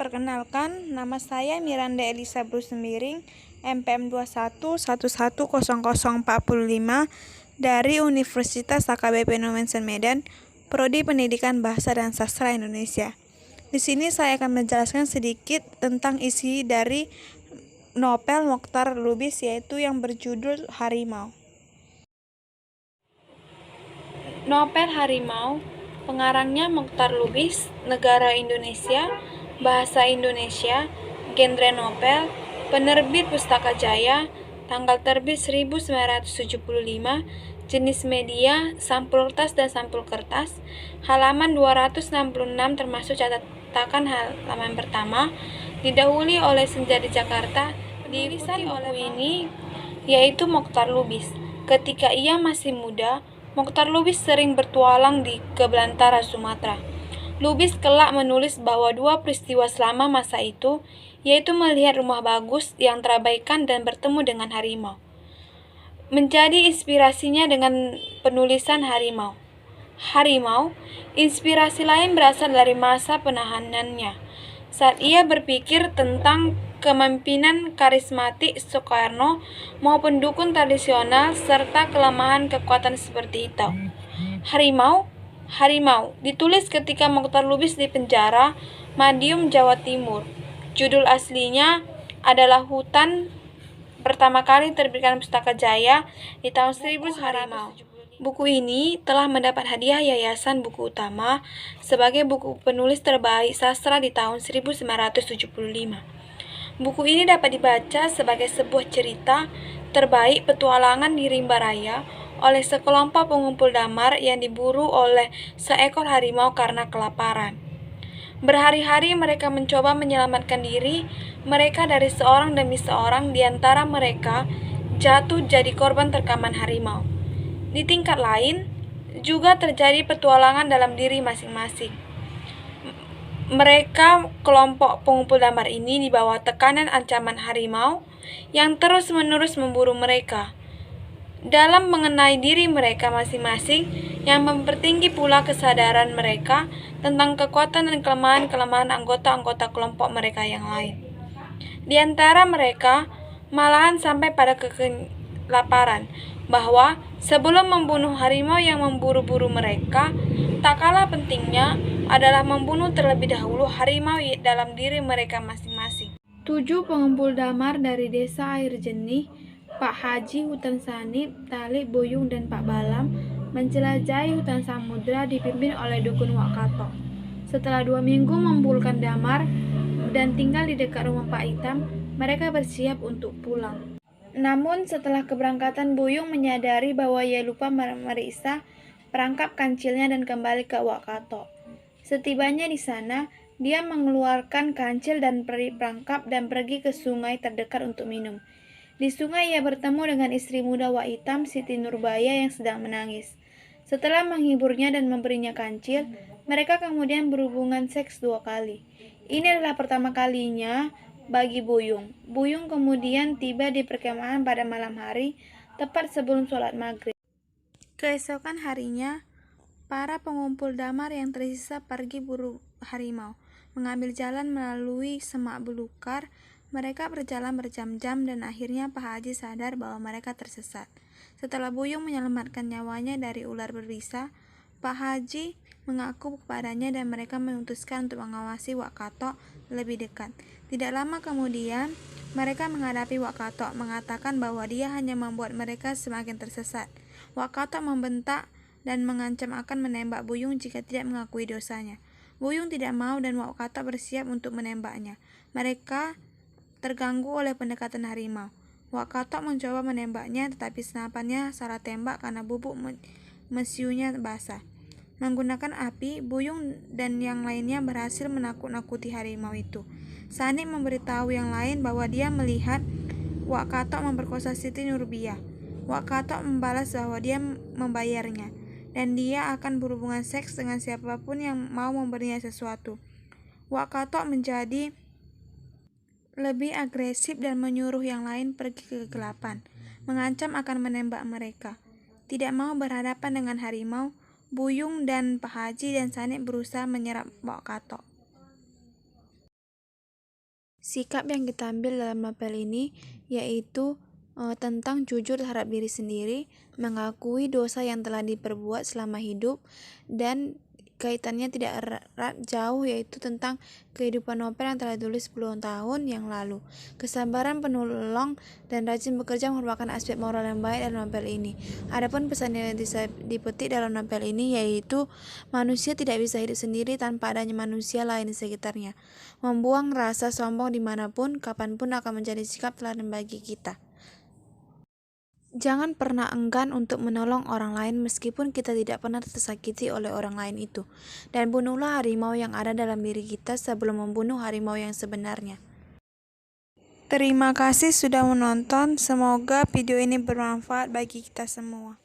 Perkenalkan, nama saya Miranda Elisa Brusemiring, MPM 21110045 dari Universitas AKBP Nomensen Medan, Prodi Pendidikan Bahasa dan Sastra Indonesia. Di sini saya akan menjelaskan sedikit tentang isi dari novel Mochtar Lubis, yaitu yang berjudul Harimau. Novel Harimau, pengarangnya Mochtar Lubis, negara Indonesia, bahasa Indonesia, genre novel, penerbit Pustaka Jaya, tanggal terbit 1975, jenis media, sampul kertas dan sampul kertas, halaman 266 termasuk catatan halaman pertama, didahului oleh Senja di Jakarta, diikuti oleh buku ini, yaitu Mochtar Lubis. Ketika ia masih muda, Mochtar Lubis sering bertualang ke belantara Sumatera. Lubis kelak menulis bahwa dua peristiwa selama masa itu, yaitu melihat rumah bagus yang terabaikan dan bertemu dengan harimau, menjadi inspirasinya dengan penulisan Harimau. Harimau, inspirasi lain berasal dari masa penahanannya. Saat ia berpikir tentang kepemimpinan karismatik Soekarno maupun dukun tradisional serta kelemahan kekuatan seperti itu. Harimau ditulis ketika Mochtar Lubis di penjara Madiun, Jawa Timur. Judul aslinya adalah Hutan, pertama kali terbitkan Pustaka Jaya di tahun 1900. Harimau. Buku ini telah mendapat hadiah Yayasan Buku Utama sebagai buku penulis terbaik sastra di tahun 1975. Buku ini dapat dibaca sebagai sebuah cerita terbaik petualangan di rimba raya oleh sekelompok pengumpul damar yang diburu oleh seekor harimau karena kelaparan. Berhari-hari mereka mencoba menyelamatkan diri mereka dari seorang demi seorang. Di antara mereka jatuh jadi korban terkaman harimau. Di tingkat lain, juga terjadi petualangan dalam diri masing-masing. Mereka, kelompok pengumpul damar ini, di bawah tekanan ancaman harimau yang terus-menerus memburu mereka. Dalam mengenai diri mereka masing-masing, yang mempertinggi pula kesadaran mereka tentang kekuatan dan kelemahan-kelemahan anggota-anggota kelompok mereka yang lain. Di antara mereka, malahan sampai pada kelaparan, bahwa sebelum membunuh harimau yang memburu-buru mereka, tak kalah pentingnya adalah membunuh terlebih dahulu harimau dalam diri mereka masing-masing. 7 pengumpul damar dari desa Air Jernih, Pak Haji, Hutan Sanib, Tali, Buyung, dan Pak Balam menjelajahi hutan samudra dipimpin oleh dukun Wak Kato. Setelah 2 minggu mengumpulkan damar dan tinggal di dekat rumah Pak Itam, mereka bersiap untuk pulang. Namun setelah keberangkatan, Buyung menyadari bahwa ia lupa memeriksa perangkap kancilnya dan kembali ke Wak Kato. Setibanya di sana, dia mengeluarkan kancil dan perangkap dan pergi ke sungai terdekat untuk minum. Di sungai ia bertemu dengan istri muda Wak Itam, Siti Nurbaya, yang sedang menangis. Setelah menghiburnya dan memberinya kancil, mereka kemudian berhubungan seks 2 kali. Ini adalah pertama kalinya bagi Buyung. Buyung kemudian tiba di perkemahan pada malam hari, tepat sebelum sholat maghrib. Keesokan harinya, para pengumpul damar yang tersisa pergi buru harimau, mengambil jalan melalui semak belukar. Mereka berjalan berjam-jam dan akhirnya Pak Haji sadar bahwa mereka tersesat. Setelah Buyung menyelamatkan nyawanya dari ular berbisa, Pak Haji mengaku kepadanya dan mereka memutuskan untuk mengawasi Wak Kato lebih dekat. Tidak lama kemudian, mereka menghadapi Wak Kato, mengatakan bahwa dia hanya membuat mereka semakin tersesat. Wak Kato membentak dan mengancam akan menembak Buyung jika tidak mengakui dosanya. Buyung tidak mau dan Wak Kato bersiap untuk menembaknya. Mereka terganggu oleh pendekatan harimau. Wak Kato mencoba menembaknya, tetapi senapannya salah tembak karena bubuk mesiunya basah. Menggunakan api, Buyung dan yang lainnya berhasil menakut-nakuti harimau itu. Sanib memberitahu yang lain bahwa dia melihat Wak Kato memperkosa Siti Nurbaya. Wak Kato membalas bahwa dia membayarnya, dan dia akan berhubungan seks dengan siapapun yang mau memberinya sesuatu. Wak Kato menjadi lebih agresif dan menyuruh yang lain pergi ke kegelapan, mengancam akan menembak mereka. Tidak mau berhadapan dengan harimau, Buyung dan Pak Haji dan Sanib berusaha menyerap Wak Kato. Sikap yang kita ambil dalam novel ini yaitu tentang jujur terhadap diri sendiri, mengakui dosa yang telah diperbuat selama hidup, dan kaitannya tidak erat jauh yaitu tentang kehidupan novel yang telah ditulis 10 tahun yang lalu. Kesabaran, penolong, dan rajin bekerja merupakan aspek moral yang baik dalam novel ini. Adapun pesan yang bisa dipetik dalam novel ini yaitu manusia tidak bisa hidup sendiri tanpa adanya manusia lain di sekitarnya. Membuang rasa sombong dimanapun, kapanpun akan menjadi sikap teladan bagi kita. Jangan pernah enggan untuk menolong orang lain meskipun kita tidak pernah tersakiti oleh orang lain itu. Dan bunuhlah harimau yang ada dalam diri kita sebelum membunuh harimau yang sebenarnya. Terima kasih sudah menonton. Semoga video ini bermanfaat bagi kita semua.